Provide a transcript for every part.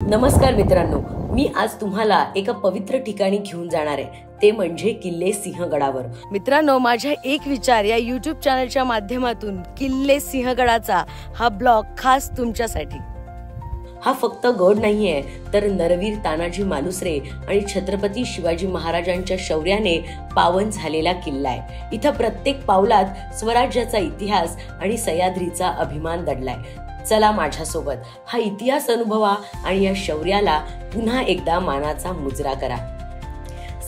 नमस्कार मित्रांनो, मी आज तुम्हाला एका पवित्र ठिकाणी घेऊन जाणार आहे, ते म्हणजे किल्ले सिंहगडावर। मित्रांनो, माझ्या एक विचार या YouTube चॅनलच्या माध्यमातून किल्ले सिंहगडाचा हा ब्लॉग खास तुमच्यासाठी। हा फक्त गड नाहीये, तर नरवीर तानाजी मालुसरे आणि छत्रपती शिवाजी महाराजांच्या शौर्याने पावन झालेला किल्ला आहे। इथं प्रत्येक पावलात स्वराज्याचा इतिहास आणि सह्याद्रीचा अभिमान दडलाय। चला माझ्यासोबत हा इतिहास अनुभवा आणि या शौर्याला पुन्हा एकदा मानाचा मुजरा करा।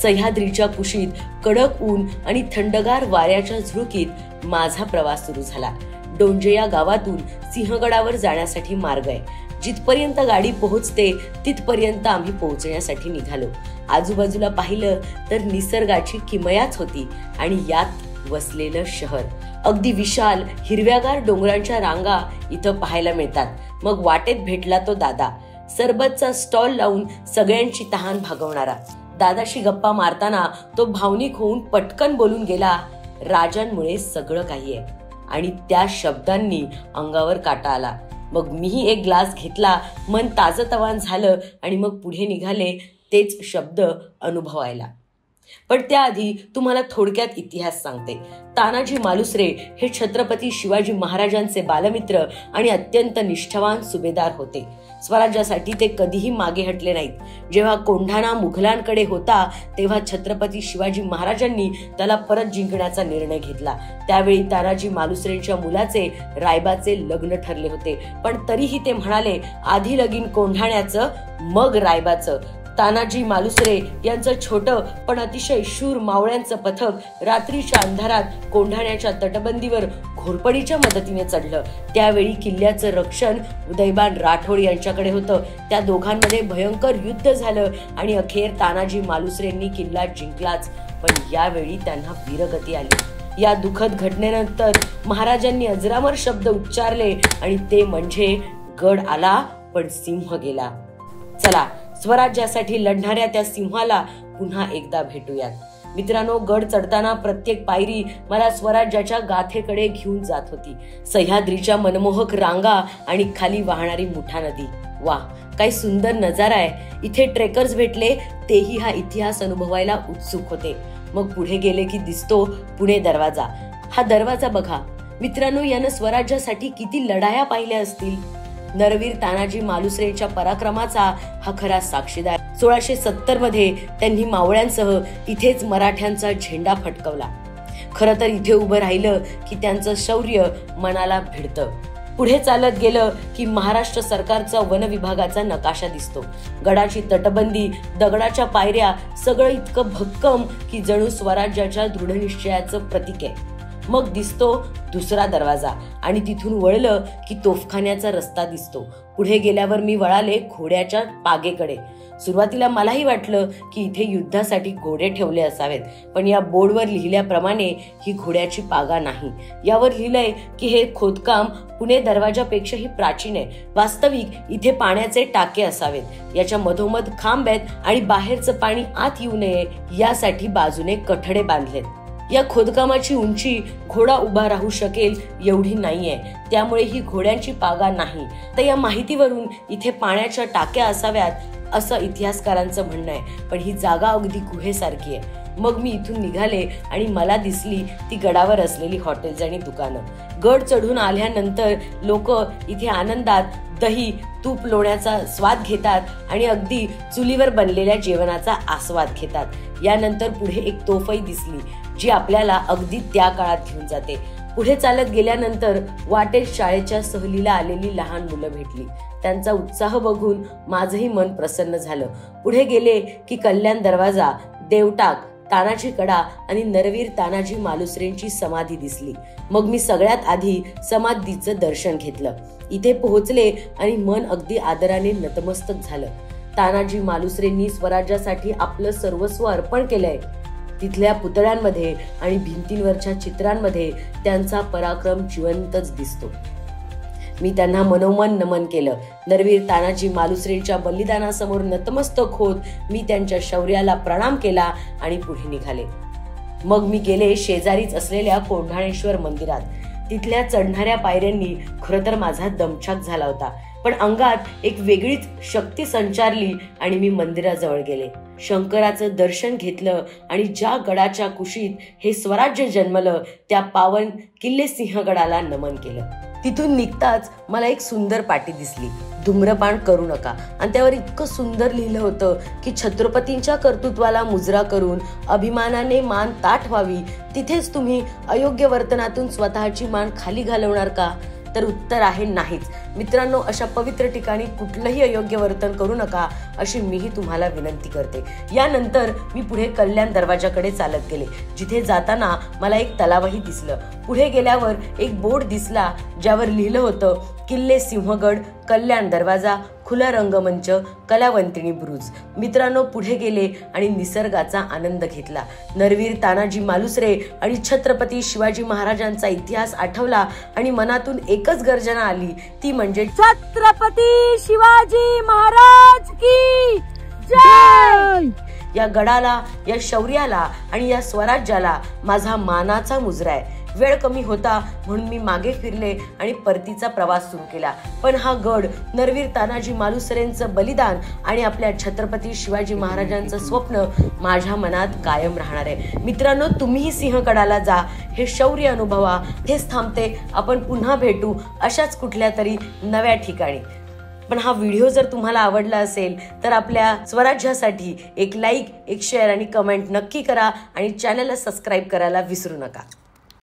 सह्याद्रीच्या कुशीत कडक ऊन आणि थंडगार वाऱ्याच्या झुळकीत माझा प्रवास सुरू झाला। डोंजे या गावातून सिंहगडावर जाण्यासाठी मार्ग आहे। जिथपर्यंत गाडी पोहोचते तिथपर्यंत आम्ही पोहोचण्यासाठी निघालो। आजूबाजूला पाहिलं तर निसर्गाची किमयाच होती आणि यात वसलेलं शहर। अगदी विशाल हिरव्यागार डोंगरांच्या रांगा इथं पाहायला मिळतात। मग वाटेत भेटला तो दादा, सरबतचा स्टॉल लावून सगळ्यांची तहान भागवणारा। दादाशी गप्पा मारताना तो भावनिक होऊन पटकन बोलून गेला, राजांमुळे सगळं काही आहे। आणि त्या शब्दांनी अंगावर काटा आला। मग मीही एक ग्लास घेतला, मन ताजतवान झालं आणि मग पुढे निघाले तेच शब्द अनुभवायला। पण त्याआधी तुम्हाला थोडक्यात इतिहास सांगते। तानाजी मालुसरे हे छत्रपती शिवाजी महाराजांचे बालमित्र आणि अत्यंत निष्ठावान सुभेदार होते। स्वराज्यासाठी ते कधीही मागे हटले नाहीत। जेव्हा कोंढाणा मुघलांकडे होता तेव्हा छत्रपती शिवाजी महाराजांनी त्याला परत जिंकण्याचा निर्णय घेतला। त्यावेळी तानाजी मालुसरेंच्या मुलाचे रायबाचे लग्न ठरले होते, पण तरीही ते म्हणाले, आधी लगीन कोंढाण्याचं मग रायबाचं। तानाजी मालुसरे यांचं छोटं पण अतिशय शूर मावळ्यांचं पथक रात्रीच्या अंधारात कोंढाण्याच्या तटबंदीवर घोरपडीच्या मदतीने चढलं। त्यावेळी किल्ल्याचं रक्षण उदयबान राठोड यांच्याकडे होतं। त्या दोघांमध्ये भयंकर युद्ध झालं आणि अखेर तानाजी मालुसरेंनी किल्ला जिंकलाच, पण यावेळी त्यांना वीरगती आली। या दुःखद घटनेनंतर महाराजांनी अजरामर शब्द उच्चारले आणि ते म्हणजे गड आला पण सिंह गेला। चला स्वराज्यासाठी लढणाऱ्या त्या सिंहाला पुन्हा एकदा भेटूयात। मित्रांनो, गड चढताना प्रत्येक पायरी मला स्वराज्याच्या गाथेकडे घेऊन जात होती। सह्याद्रीच्या मनमोहक रांगा आणि खाली वाहणारी मुठा नदी, वा काय सुंदर नजारा आहे। इथे ट्रेकर्स भेटले, तेही हा इतिहास अनुभवायला उत्सुक होते। मग पुढे गेले की दिसतो पुणे दरवाजा। हा दरवाजा बघा मित्रांनो, यानं स्वराज्यासाठी किती लढाया पाहिल्या असतील। नरवीर तानाजी मालुसरेंच्या पराक्रमाचा हा खरा साक्षीदार। 1670 मध्ये त्यांनी मावळ्यांसह इथेच मराठ्यांचा झेंडा फडकवला। खरं तर इथे उभं राहिलं की त्यांचं शौर्य मनाला भिडतं। पुढे चालत गेलं की महाराष्ट्र सरकारचा वन विभागाचा नकाशा दिसतो। गडाची तटबंदी, दगडाच्या पायऱ्या, सगळं इतकं भक्कम की जणू स्वराज्याच्या दृढनिश्चयाचं प्रतीक आहे। मग दिसतो दुसरा दरवाजा आणि तिथून वळलं की तोफखान्याचा रस्ता दिसतो। पुढे गेल्यावर मी वळाले घोड्याच्या पागेकडे। सुरुवातीला मलाही वाटलं की इथे युद्धासाठी घोडे ठेवले असावेत, पण या बोर्डवर लिहिल्याप्रमाणे ही घोड्याची पागा नाही। यावर लिहिलंय की हे खोदकाम पुणे दरवाजापेक्षाही प्राचीन आहे। वास्तविक इथे पाण्याचे टाके असावेत। याच्या मधोमध खांब आहेत आणि बाहेरचं पाणी आत येऊ नये यासाठी बाजूने कठडे बांधलेत। या खोदकामाची उंची घोडा उभा राहू शकेल एवढी नाहीये, त्यामुळे ही घोड्यांची पागा नाही। तर या माहितीवरून इथे पाण्याच्या टाक्या असाव्यात असं इतिहासकारांचं म्हणणं आहे, पण ही जागा अगदी गुहेसारखी आहे। मग मी इथून निघाले आणि मला दिसली ती गडावर असलेली हॉटेल्स आणि दुकानं। गड चढून आल्यानंतर लोक इथे आनंदात दही तूप लोण्याचा स्वाद घेतात आणि अगदी चुलीवर बनलेल्या जेवणाचा आस्वाद घेतात। यानंतर पुढे एक तोफही दिसली जी आपल्याला अगदी त्या काळात घेऊन जाते। पुढे चालत गेल्यानंतर वाटेत शाळेच्या सहलीला आलेली लहान मुलं भेटली। त्यांचा उत्साह बघून माझंही मन प्रसन्न झालं। पुढे गेले की कल्याण दरवाजा, देवटाक, तानाजी कडा आणि नरवीर तानाजी मालुसरेंची समाधी दिसली। मग मी सगळ्यात आधी समाधीचं दर्शन घेतलं। इथे पोहोचले आणि मन अगदी आदराने नतमस्तक झालं। तानाजी मालुसरेंनी स्वराज्यासाठी आपलं सर्वस्व अर्पण केलंय। तिथल्या पुतळ्यांमध्ये आणि भिंतींवरच्या चित्रांमध्ये त्यांचा पराक्रम जिवंतच दिसतो। मी त्यांना मनोमन नमन केलं। नरवीर तानाजी मालुसरेंच्या बलिदानासमोर नतमस्तक होत मी त्यांच्या शौर्याला प्रणाम केला आणि पुढे निघाले। मग मी गेले शेजारीच असलेल्या कोंढाणेश्वर मंदिरात। तिथल्या चढणाऱ्या पायऱ्यांनी खरं तर माझा दमछाक झाला होता। पण अंगात एक वेगळीच शक्ती संचारली आणि मी मंदिराजवळ गेले. शंकराचं दर्शन घेतलं आणि ज्या गडाच्या कुशीत हे स्वराज्य जन्मलं त्या पावन किल्ले सिंहगडाला नमन केलं. तिथून निघताच मला एक सुंदर पाटी दिसली, धूम्रपान करू नका, आणि त्यावर इतकं सुंदर लिहिलं होतं की छत्रपतींच्या कर्तृत्वाला मुजरा करून अभिमानाने मान ताठ व्हावी. तिथेच तुम्ही अयोग्य वर्तनातून स्वतःची मान खाली घालवणार का? तर उत्तर आहे नाहीच. मित्रांनो, अशा पवित्र ठिकाणी कुठलंही अयोग्य वर्तन करू नका अशी मीही तुम्हाला विनंती करते. यानंतर मी पुढे कल्याण दरवाजाकडे चालत गेले, जिथे जाताना मला एक तलावही दिसलं. पुढे गेल्यावर एक बोर्ड दिसला ज्यावर लिहिलं होतं किल्ले सिंहगड, कल्याण दरवाजा, खुला रंगमंच, कलावंतिनी बुरुज. मित्रांनो, पुढे गेले आणि निसर्गाचा आनंद घेतला. नरवीर तानाजी मालुसरे आणि छत्रपती शिवाजी महाराजांचा इतिहास आठवला आणि मनातून एकच गर्जना आली, ती म्हणजे छत्रपती शिवाजी महाराज की जय. या गडाला, या शौर्याला आणि या स्वराज्याला माझा मानाचा मुजरा आहे. वेळ कमी होता म्हणून मी मागे फिरले आणि परतीचा प्रवास सुरू केला. पण हा गड, नरवीर तानाजी मालुसरेंचं बलिदान आणि आपल्या छत्रपती शिवाजी महाराजांचं स्वप्न माझ्या मनात कायम राहणार आहे. मित्रांनो, तुम्हीही सिंहगडाला जा, हे शौर्य अनुभवा. हेच थांबते, आपण पुन्हा भेटू अशाच कुठल्या तरी नव्या ठिकाणी. पण हा व्हिडिओ जर तुम्हाला आवडला असेल तर आपल्या स्वराज्यासाठी एक लाईक, एक शेअर आणि कमेंट नक्की करा आणि चॅनलला सबस्क्राईब करायला विसरू नका.